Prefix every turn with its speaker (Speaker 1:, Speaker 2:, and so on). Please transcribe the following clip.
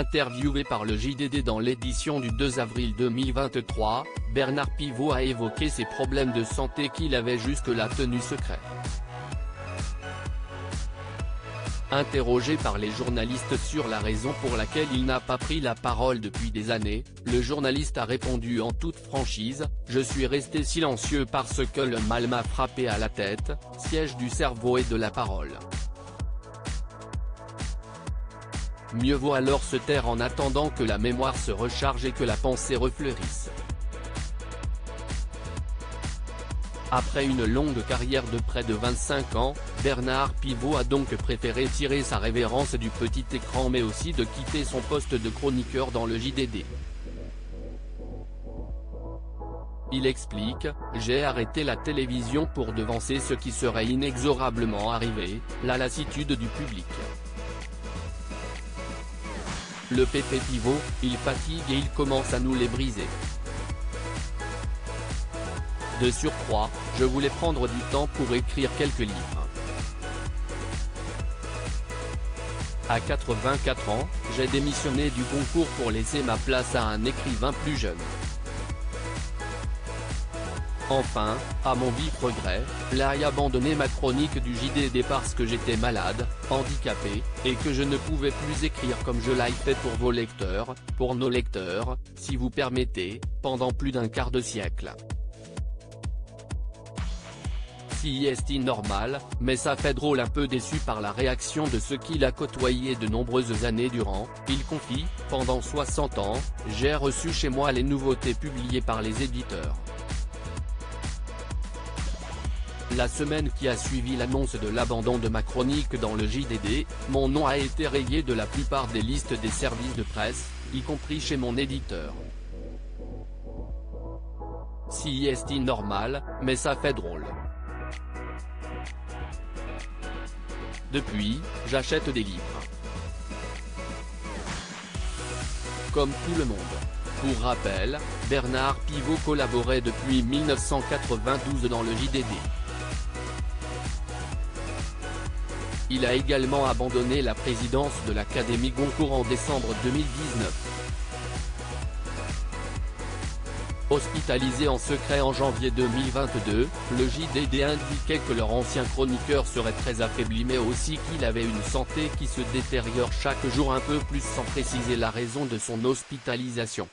Speaker 1: Interviewé par le JDD dans l'édition du 2 avril 2023, Bernard Pivot a évoqué ses problèmes de santé qu'il avait jusque-là tenus secrets. Interrogé par les journalistes sur la raison pour laquelle il n'a pas pris la parole depuis des années, le journaliste a répondu en toute franchise : « Je suis resté silencieux parce que le mal m'a frappé à la tête, siège du cerveau et de la parole. Mieux vaut alors se taire en attendant que la mémoire se recharge et que la pensée refleurisse. » Après une longue carrière de près de 25 ans, Bernard Pivot a donc préféré tirer sa révérence du petit écran mais aussi de quitter son poste de chroniqueur dans le JDD. Il explique : « J'ai arrêté la télévision pour devancer ce qui serait inexorablement arrivé, la lassitude du public. Le pépé Pivot, il fatigue et il commence à nous les briser. De surcroît, je voulais prendre du temps pour écrire quelques livres. À 84 ans, j'ai démissionné du concours pour laisser ma place à un écrivain plus jeune. Enfin, à mon vif regret, j'ai abandonné ma chronique du JDD parce que j'étais malade, handicapé, et que je ne pouvais plus écrire comme je l'ai fait pour vos lecteurs, pour nos lecteurs, si vous permettez, pendant plus d'un quart de siècle. Si est normal, mais ça fait drôle. » Un peu déçu par la réaction de ceux qu'il a côtoyés de nombreuses années durant, il confie : « Pendant 60 ans, j'ai reçu chez moi les nouveautés publiées par les éditeurs. La semaine qui a suivi l'annonce de l'abandon de ma chronique dans le JDD, mon nom a été rayé de la plupart des listes des services de presse, y compris chez mon éditeur. Si est normal, mais ça fait drôle. Depuis, j'achète des livres. Comme tout le monde. » Pour rappel, Bernard Pivot collaborait depuis 1992 dans le JDD. Il a également abandonné la présidence de l'Académie Goncourt en décembre 2019. Hospitalisé en secret en janvier 2022, le JDD indiquait que leur ancien chroniqueur serait très affaibli mais aussi qu'il avait une santé qui se détériore chaque jour un peu plus sans préciser la raison de son hospitalisation.